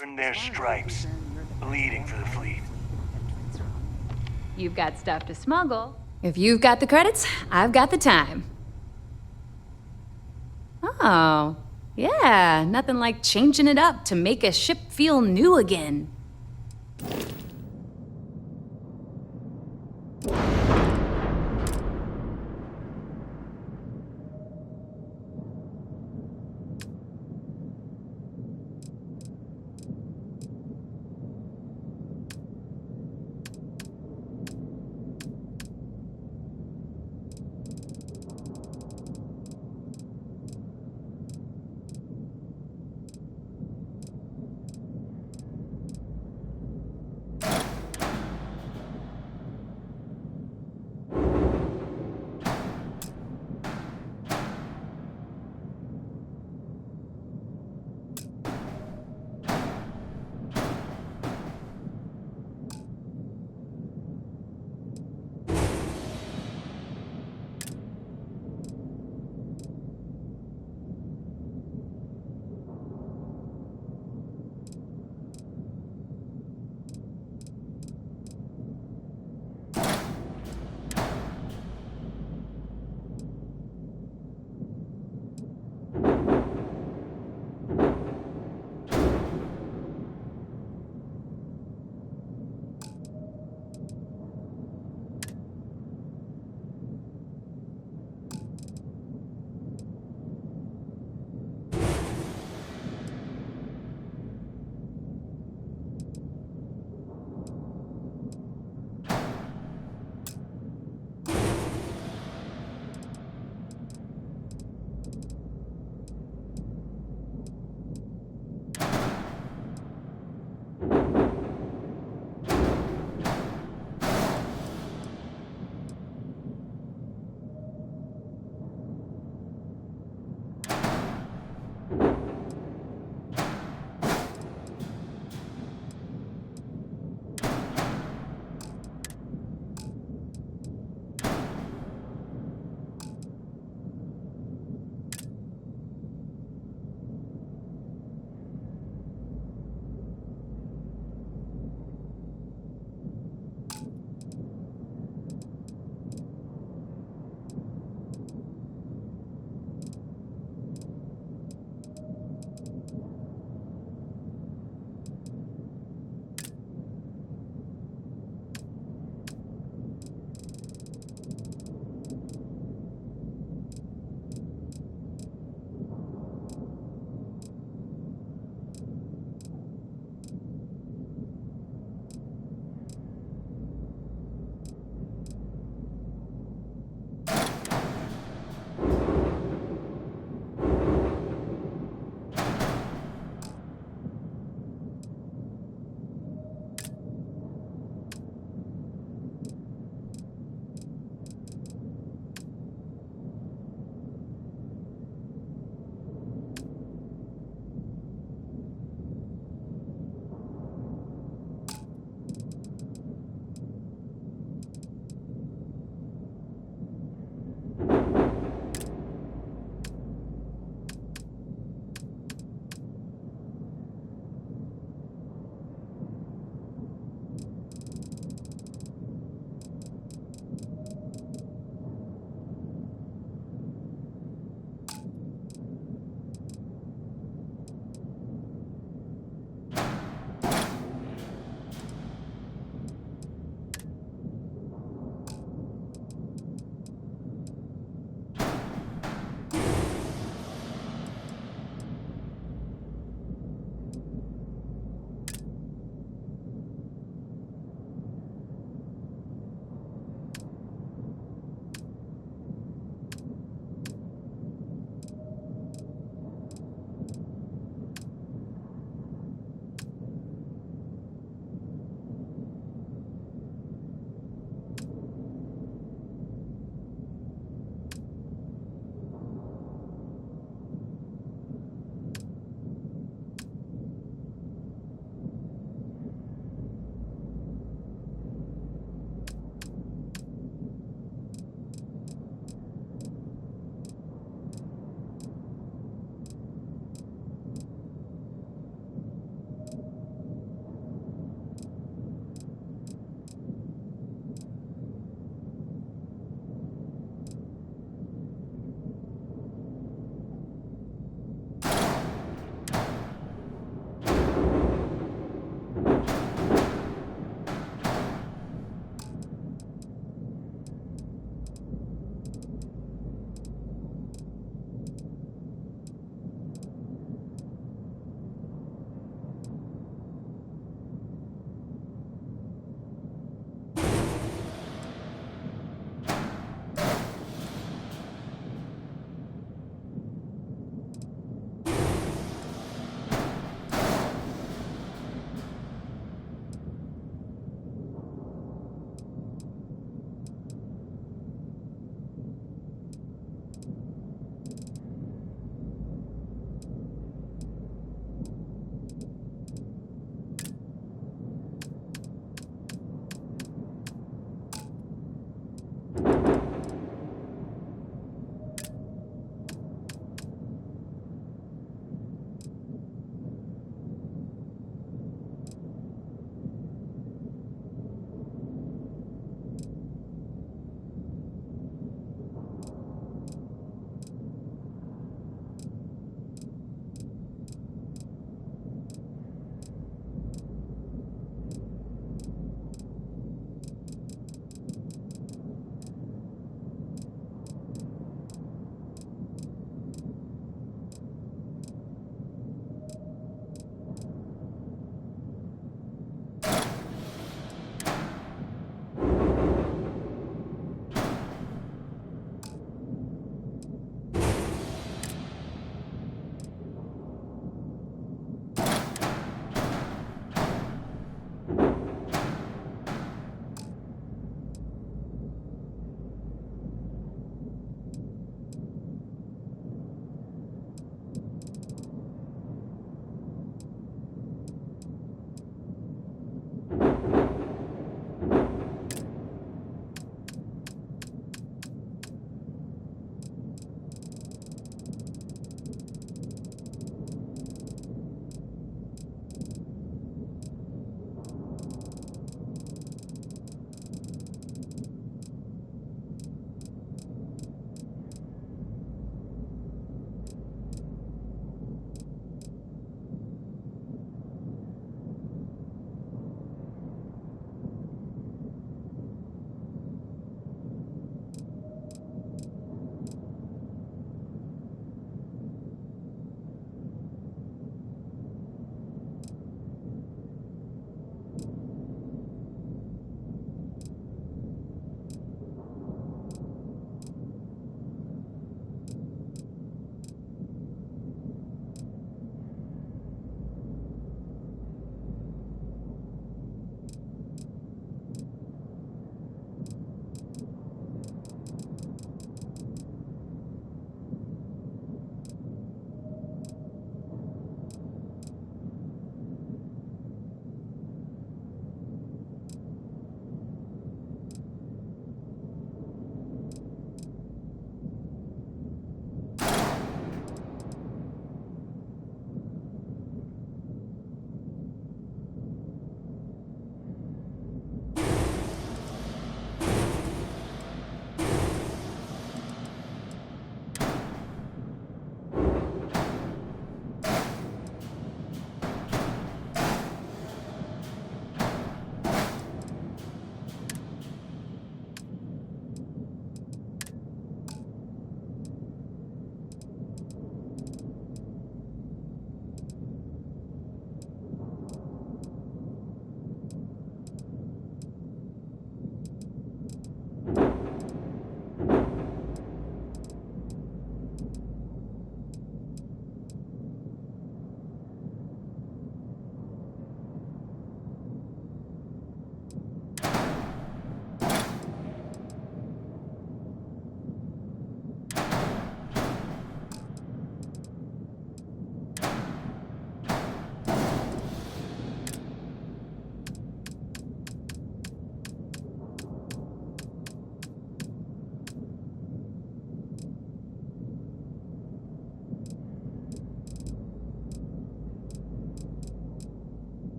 Earn their stripes, bleeding for the fleet. You've got stuff to smuggle. If you've got the credits, I've got the time. Oh, yeah, nothing like changing it up to make a ship feel new again.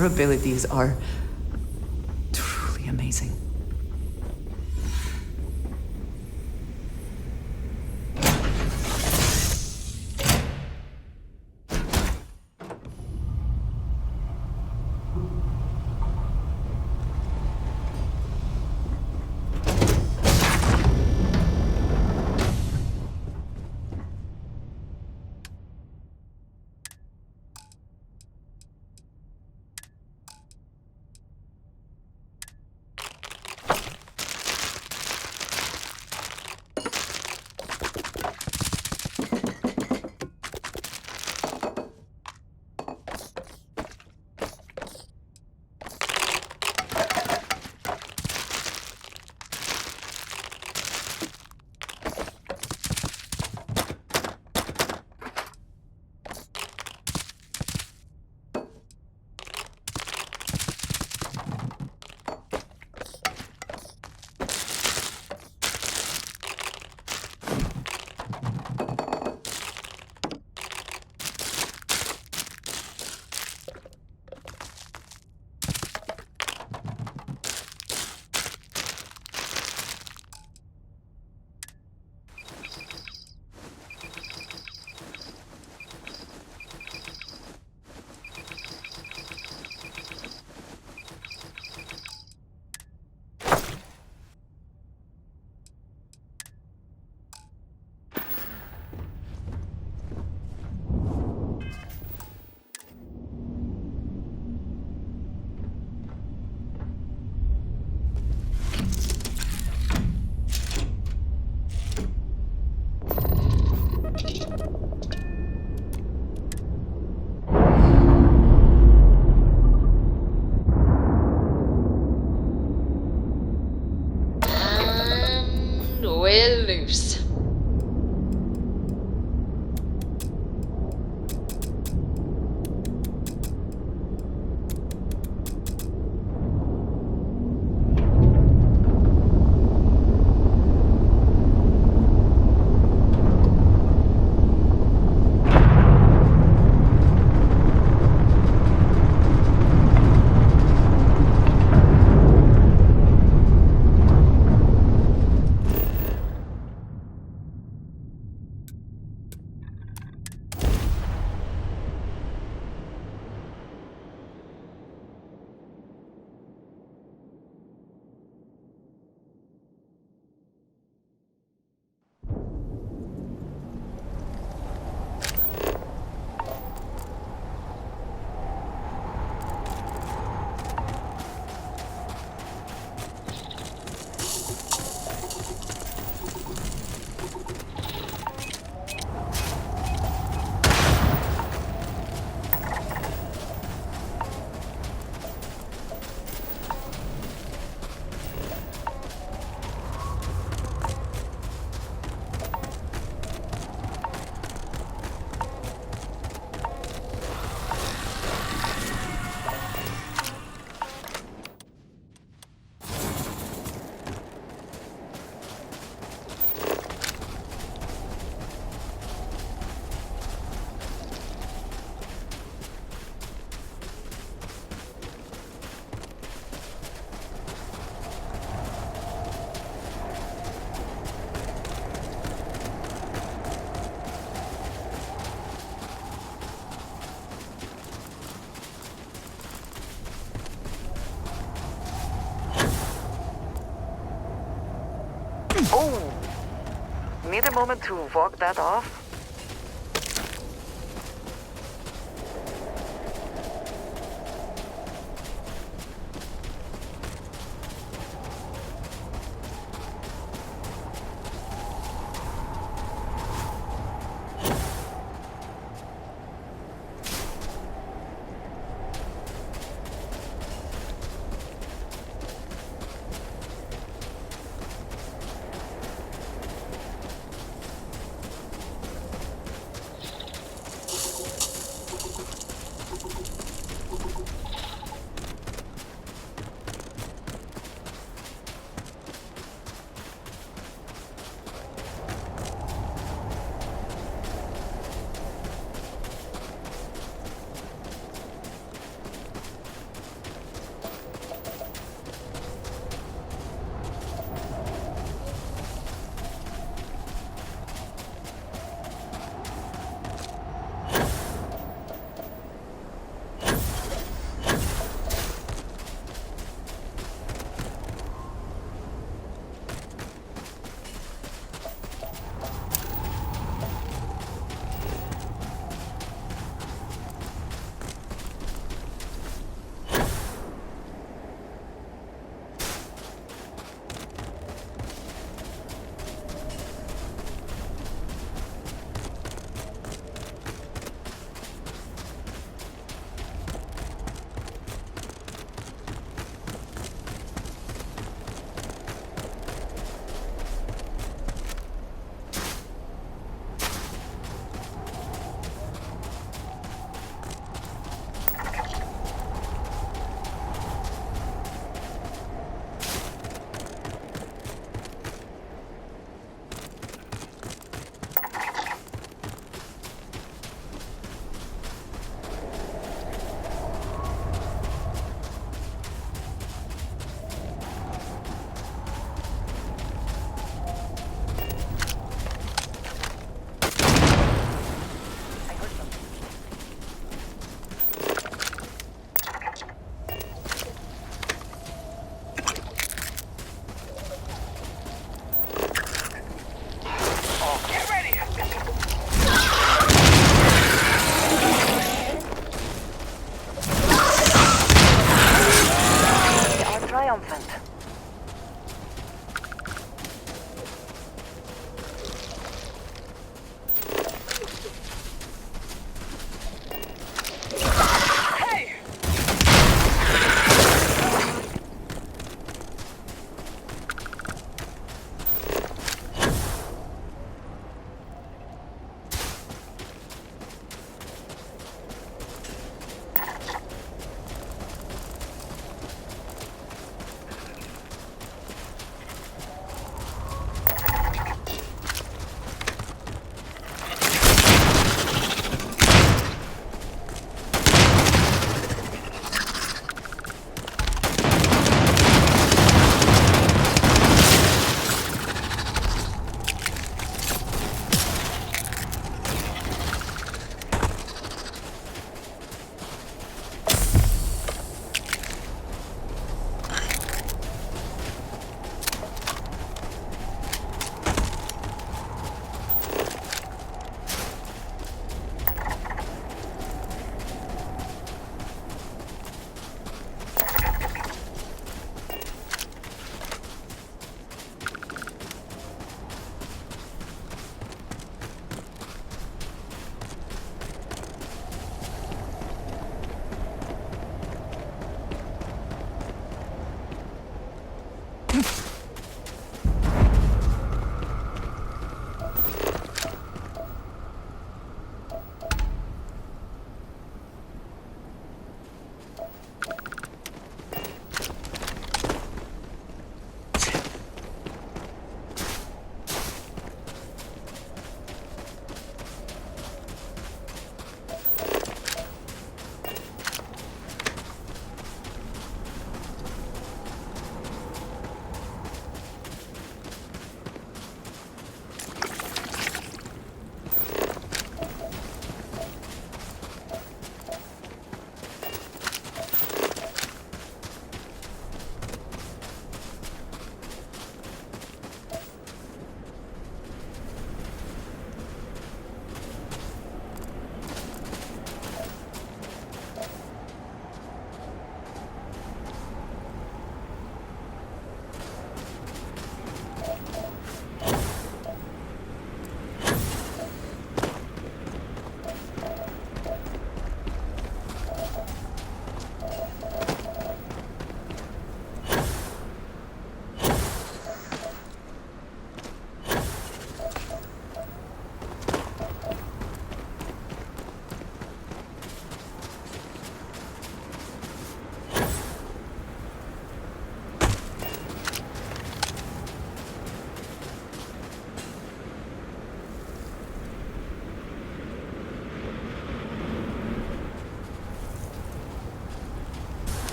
Your abilities are truly amazing. We're loose. Oh, need a moment to walk that off?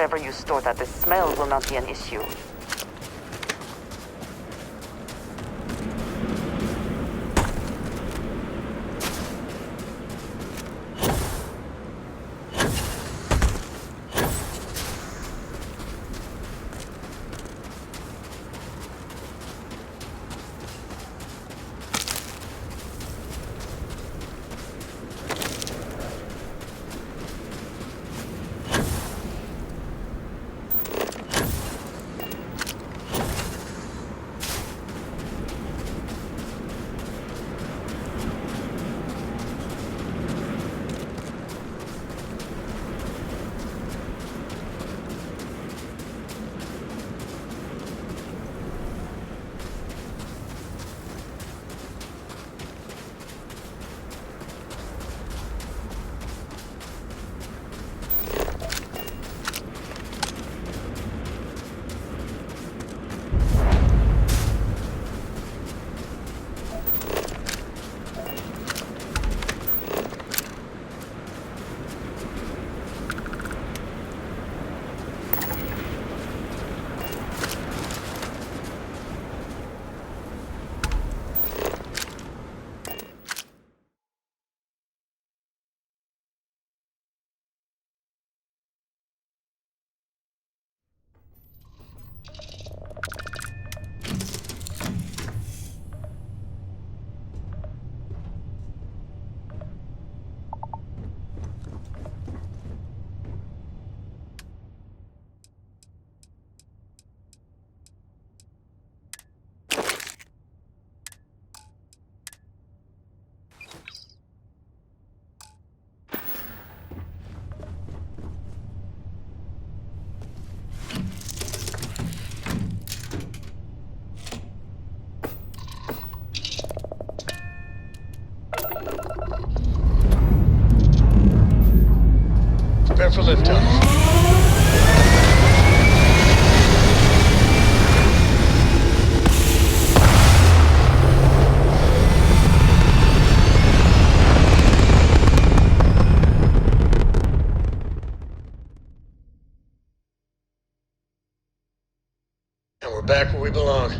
whatever you store that the smell will not be an issue. Prepare for liftoff. And we're back where we belong.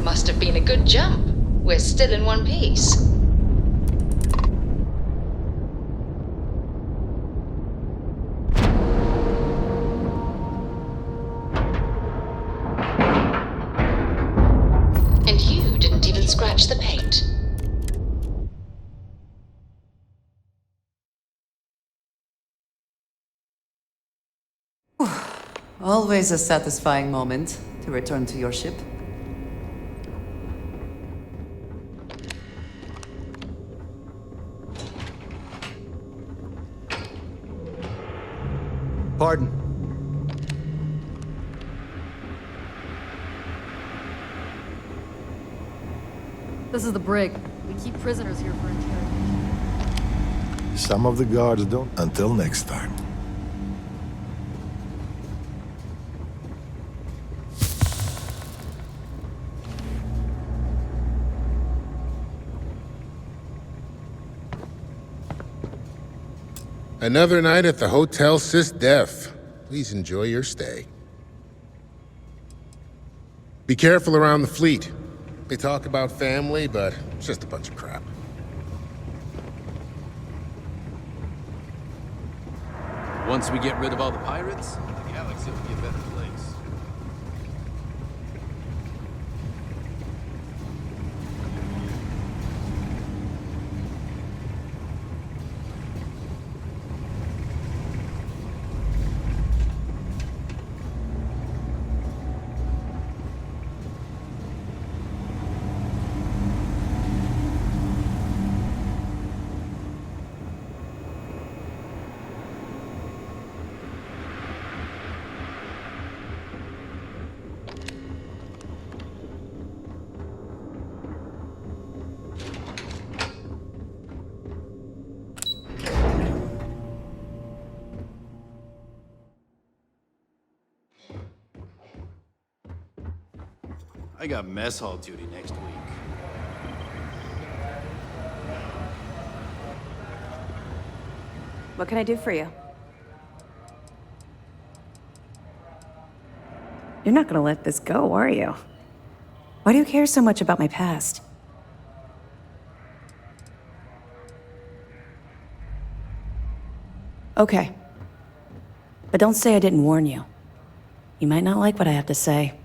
Must have been a good jump. We're still in one piece. And you didn't even scratch the paint. Always a satisfying moment to return to your ship. Pardon. This is the brig. We keep prisoners here for interrogation. Some of the guards don't. Until next time. Another night at the Hotel Sis Def. Please enjoy your stay. Be careful around the fleet. They talk about family, but it's just a bunch of crap. Once we get rid of all the pirates, the galaxy will be a better place. I got mess hall duty next week. What can I do for you? You're not gonna let this go, are you? Why do you care so much about my past? Okay. But don't say I didn't warn you. You might not like what I have to say.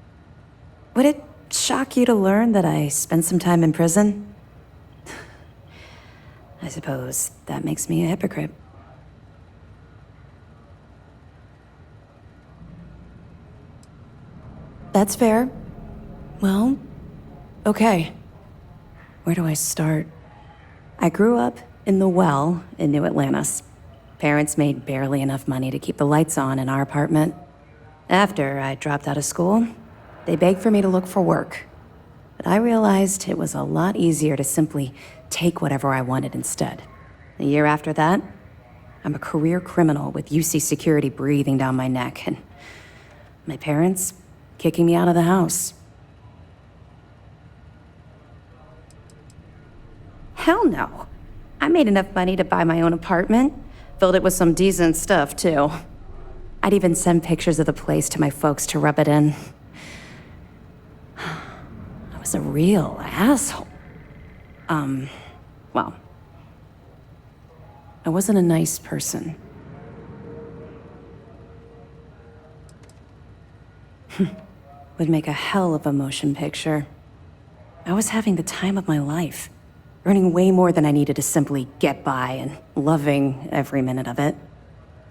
Would it shock you to learn that I spent some time in prison? I suppose that makes me a hypocrite. That's fair. Well, okay. Where do I start? I grew up in the Well in New Atlantis. Parents made barely enough money to keep the lights on in our apartment. After I dropped out of school, they begged for me to look for work. But I realized it was a lot easier to simply take whatever I wanted instead. A year after that, I'm a career criminal with UC security breathing down my neck, and my parents kicking me out of the house. Hell no. I made enough money to buy my own apartment. Filled it with some decent stuff, too. I'd even send pictures of the place to my folks to rub it in. I was a real asshole. Well, I wasn't a nice person. Would make a hell of a motion picture. I was having the time of my life, earning way more than I needed to simply get by and loving every minute of it.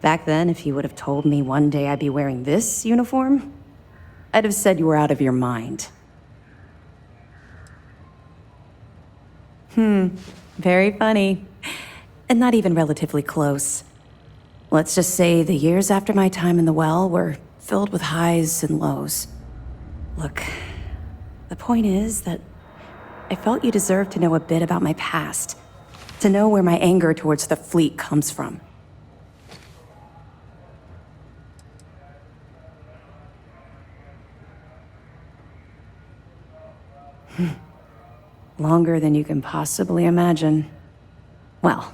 Back then, if you would have told me one day I'd be wearing this uniform, I'd have said you were out of your mind. Very funny. And not even relatively close. Let's just say the years after my time in the Well were filled with highs and lows. Look, the point is that I felt you deserved to know a bit about my past, to know where my anger towards the fleet comes from. Longer than you can possibly imagine. Well,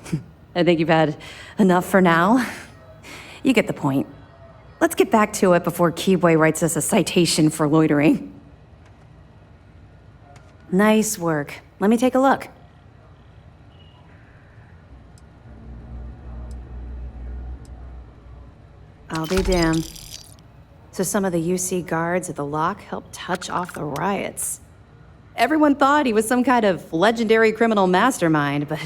I think you've had enough for now. You get the point. Let's get back to it before Keyboy writes us a citation for loitering. Nice work. Let me take a look. I'll be damned. So some of the UC guards at the lock helped touch off the riots. Everyone thought he was some kind of legendary criminal mastermind, but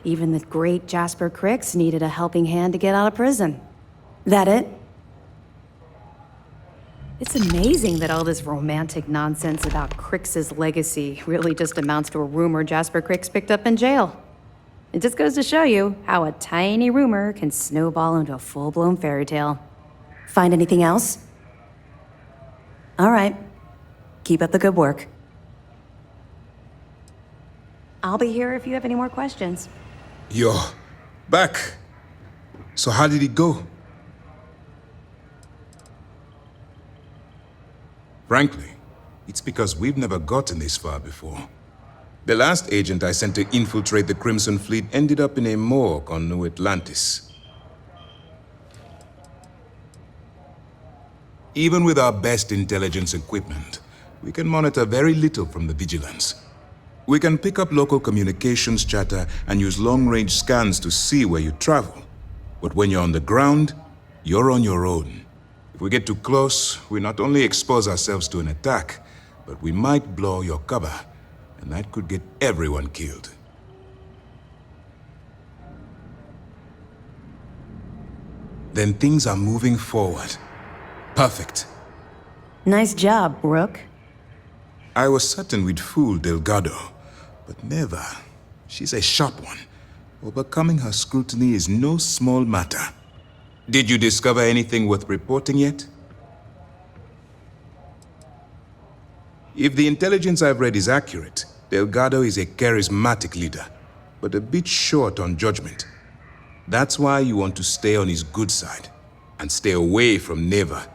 even the great Jasper Cricks needed a helping hand to get out of prison. That it? It's amazing that all this romantic nonsense about Crix's legacy really just amounts to a rumor Jasper Cricks picked up in jail. It just goes to show you how a tiny rumor can snowball into a full-blown fairy tale. Find anything else? All right. Keep up the good work. I'll be here if you have any more questions. You're back. So how did it go? Frankly, it's because we've never gotten this far before. The last agent I sent to infiltrate the Crimson Fleet ended up in a morgue on New Atlantis. Even with our best intelligence equipment, we can monitor very little from the vigilance. We can pick up local communications chatter and use long-range scans to see where you travel. But when you're on the ground, you're on your own. If we get too close, we not only expose ourselves to an attack, but we might blow your cover, and that could get everyone killed. Then things are moving forward. Perfect. Nice job, Rook. I was certain we'd fool Delgado, but never. She's a sharp one. Overcoming her scrutiny is no small matter. Did you discover anything worth reporting yet? If the intelligence I've read is accurate, Delgado is a charismatic leader, but a bit short on judgment. That's why you want to stay on his good side, and stay away from Neva.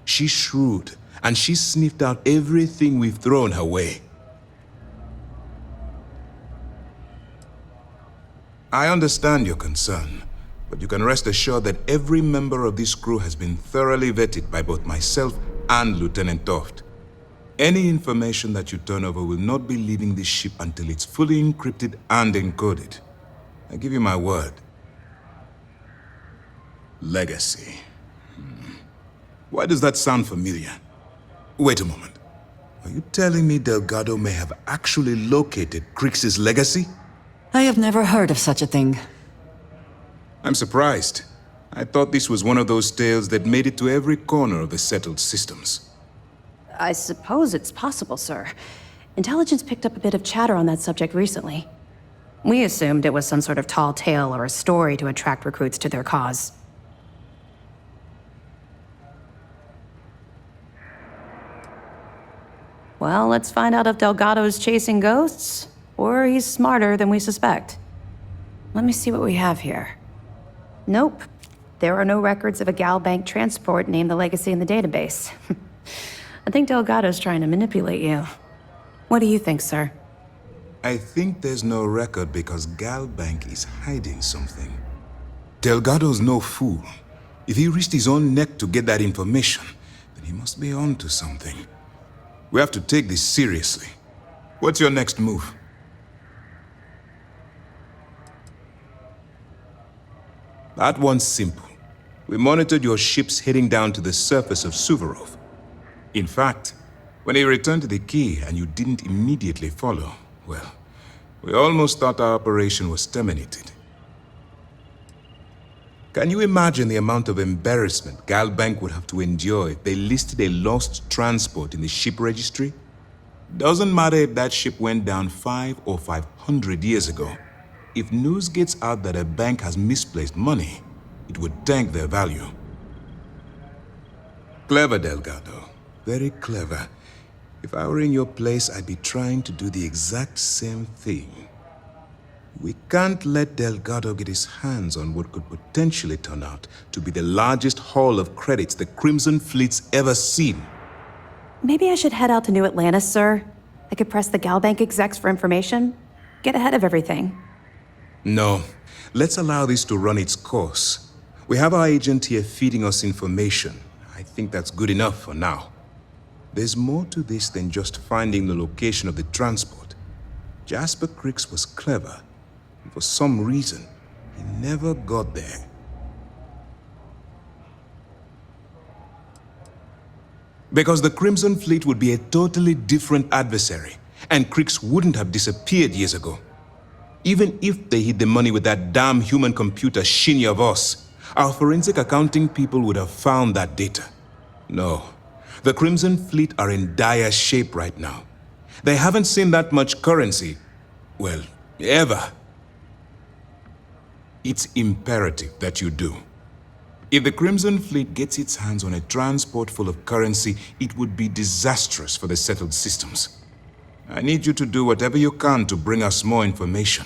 She's shrewd, and she sniffed out everything we've thrown her way. I understand your concern, but you can rest assured that every member of this crew has been thoroughly vetted by both myself and Lieutenant Toft. Any information that you turn over will not be leaving this ship until it's fully encrypted and encoded. I give you my word. Legacy. Why does that sound familiar? Wait a moment. Are you telling me Delgado may have actually located Crix's legacy? I have never heard of such a thing. I'm surprised. I thought this was one of those tales that made it to every corner of the settled systems. I suppose it's possible, sir. Intelligence picked up a bit of chatter on that subject recently. We assumed it was some sort of tall tale or a story to attract recruits to their cause. Well, let's find out if Delgado's chasing ghosts, or he's smarter than we suspect. Let me see what we have here. Nope. There are no records of a Gal Bank transport named the Legacy in the database. I think Delgado's trying to manipulate you. What do you think, sir? I think there's no record because Gal Bank is hiding something. Delgado's no fool. If he risked his own neck to get that information, then he must be on to something. We have to take this seriously. What's your next move? That one's simple. We monitored your ships heading down to the surface of Suvorov. In fact, when he returned to the key and you didn't immediately follow, well, we almost thought our operation was terminated. Can you imagine the amount of embarrassment Gal Bank would have to endure if they listed a lost transport in the ship registry? Doesn't matter if that ship went down 5 or 500 years ago. If news gets out that a bank has misplaced money, it would tank their value. Clever, Delgado. Very clever. If I were in your place, I'd be trying to do the exact same thing. We can't let Delgado get his hands on what could potentially turn out to be the largest haul of credits the Crimson Fleet's ever seen. Maybe I should head out to New Atlantis, sir. I could press the Gal Bank execs for information. Get ahead of everything. No. Let's allow this to run its course. We have our agent here feeding us information. I think that's good enough for now. There's more to this than just finding the location of the transport. Jasper Crix was clever, and for some reason, he never got there. Because the Crimson Fleet would be a totally different adversary, and Crix wouldn't have disappeared years ago. Even if they hid the money with that damn human computer Shinya Voss, our forensic accounting people would have found that data. No. The Crimson Fleet are in dire shape right now. They haven't seen that much currency, well, ever. It's imperative that you do. If the Crimson Fleet gets its hands on a transport full of currency, it would be disastrous for the settled systems. I need you to do whatever you can to bring us more information.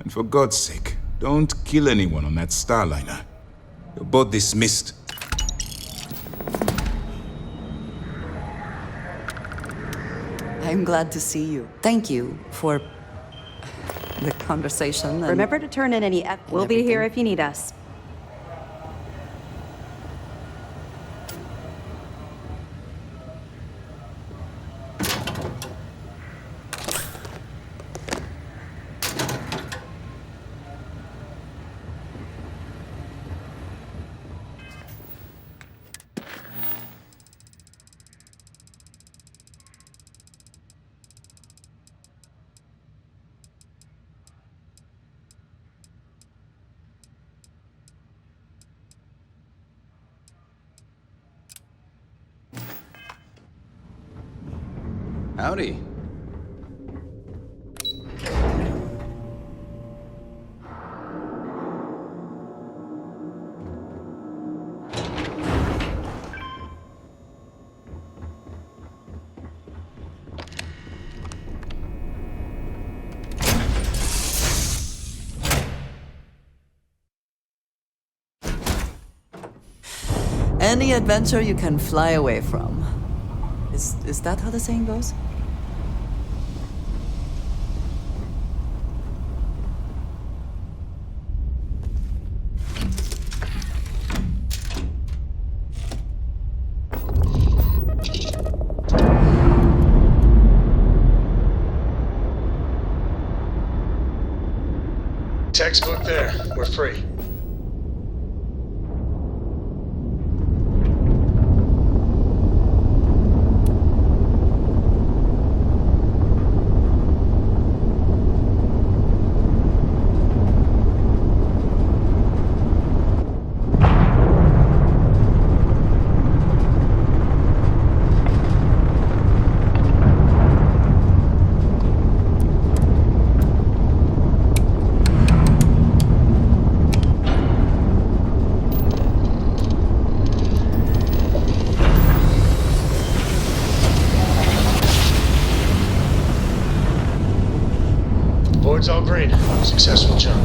And for God's sake, don't kill anyone on that Starliner. You're both dismissed. I'm glad to see you. Thank you for the conversation. And Remember to turn in any... We'll be here if you need us. Howdy. any adventure you can fly away from. Is that how the saying goes? Textbook there. We're free. Board's all green. Successful jump.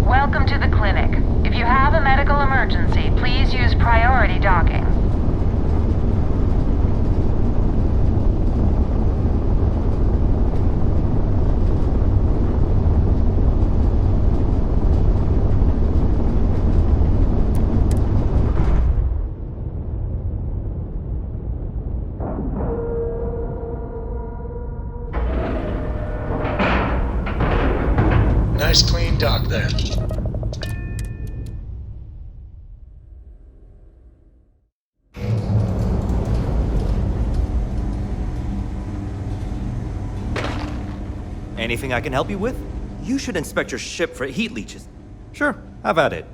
Welcome to the clinic. If you have a medical emergency, please use priority docking. Nice clean dock there. Anything I can help you with? You should inspect your ship for heat leeches. Sure, have at it.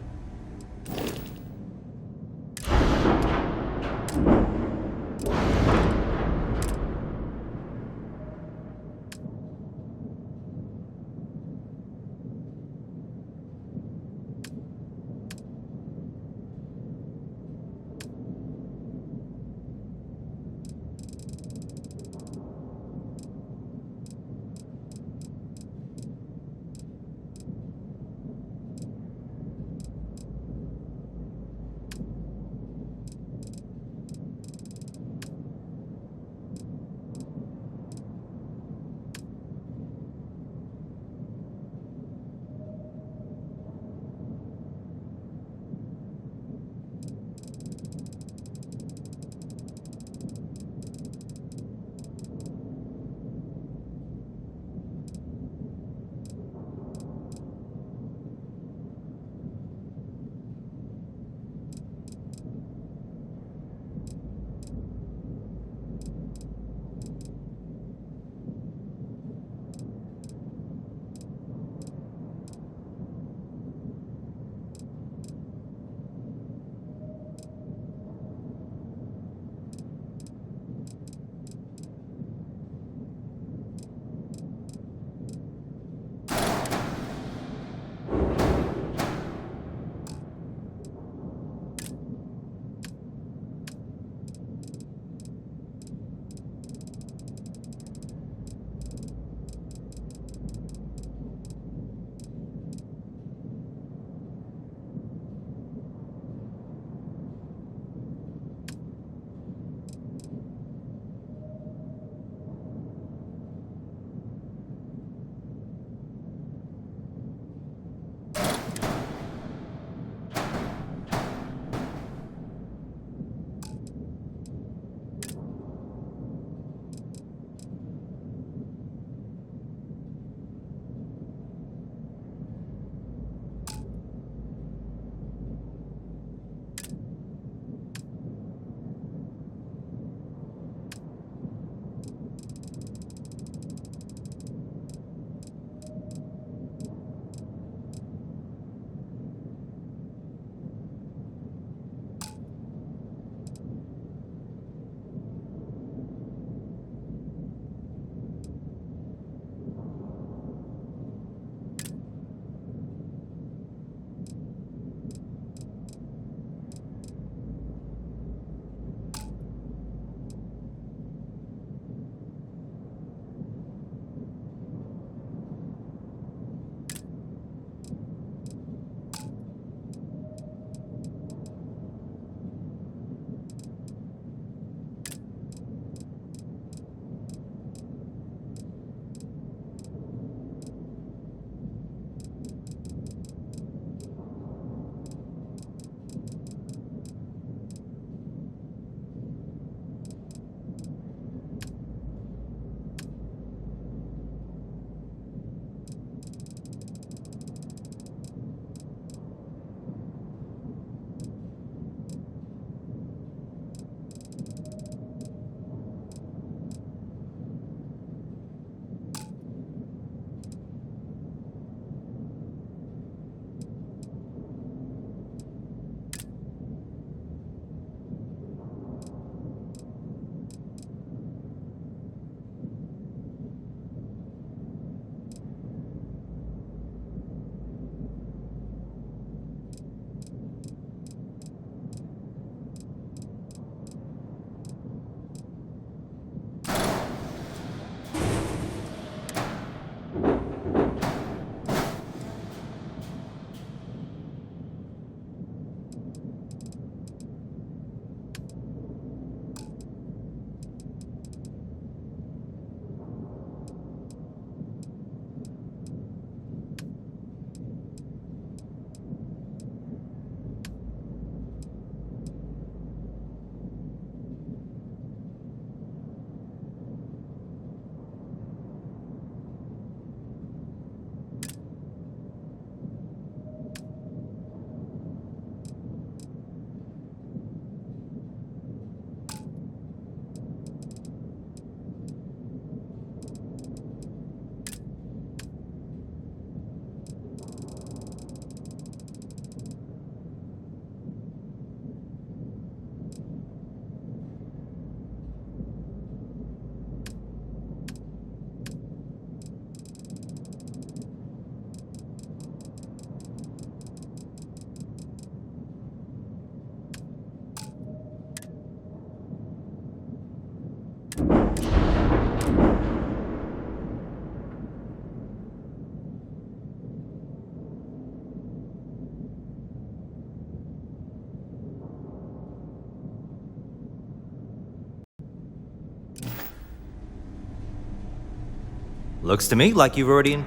Looks to me like you've already...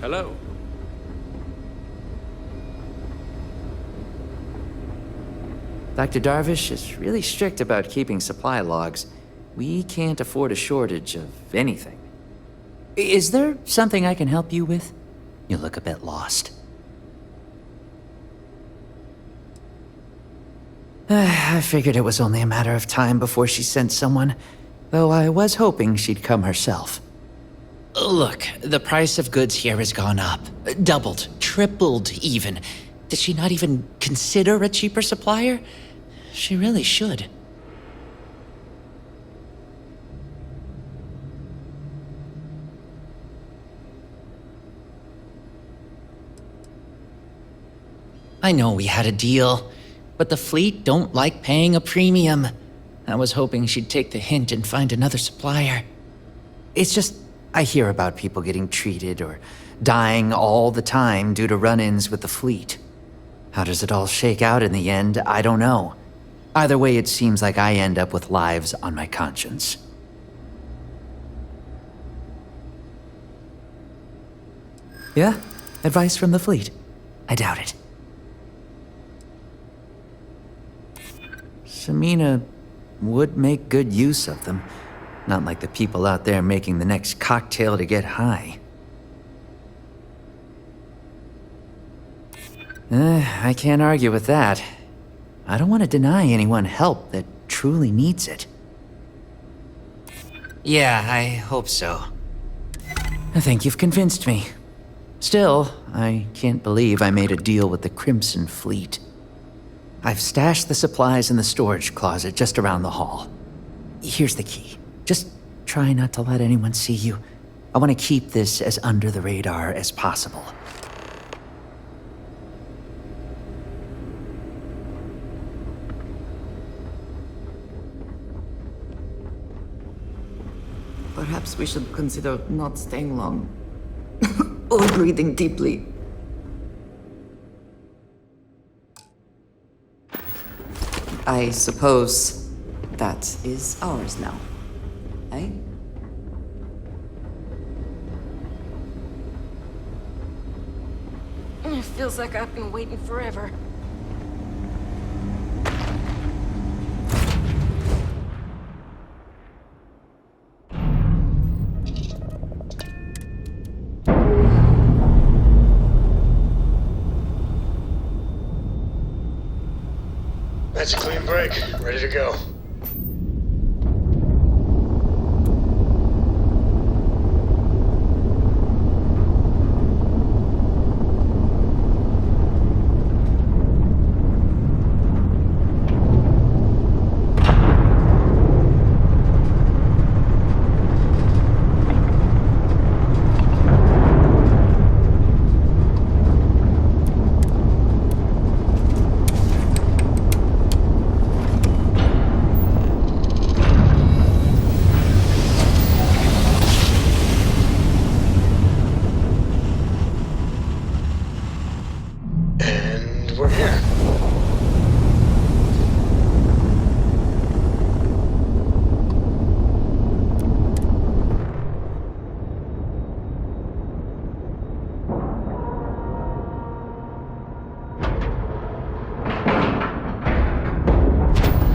Hello. Dr. Darvish is really strict about keeping supply logs. We can't afford a shortage of anything. Is there something I can help you with? You look a bit lost. I figured it was only a matter of time before she sent someone, though I was hoping she'd come herself. Look, the price of goods here has gone up. Doubled, tripled even. Did she not even consider a cheaper supplier? She really should. I know we had a deal, but the fleet don't like paying a premium. I was hoping she'd take the hint and find another supplier. It's just, I hear about people getting treated or dying all the time due to run-ins with the fleet. How does it all shake out in the end? I don't know. Either way, it seems like I end up with lives on my conscience. Yeah? Advice from the fleet? I doubt it. Samina would make good use of them. Not like the people out there making the next cocktail to get high. I can't argue with that. I don't want to deny anyone help that truly needs it. Yeah, I hope so. I think you've convinced me. Still, I can't believe I made a deal with the Crimson Fleet. I've stashed the supplies in the storage closet just around the hall. Here's the key. Just try not to let anyone see you. I want to keep this as under the radar as possible. Perhaps we should consider not staying long. Or breathing deeply. I suppose that is ours now. Eh? It feels like I've been waiting forever. That's a clean break. Ready to go. We're here.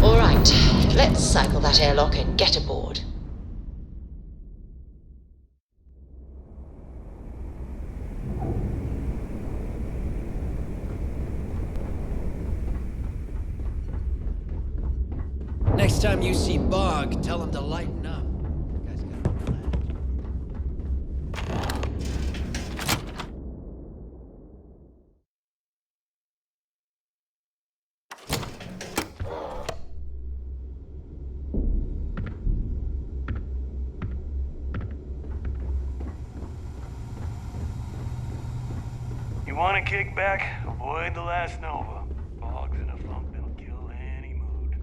All right, let's cycle that airlock and get aboard. Next time you see Bog, tell him to lighten up. Guy's got a plan. You want to kick back? Avoid the last Nova. Bog's in a funk that'll kill any mood.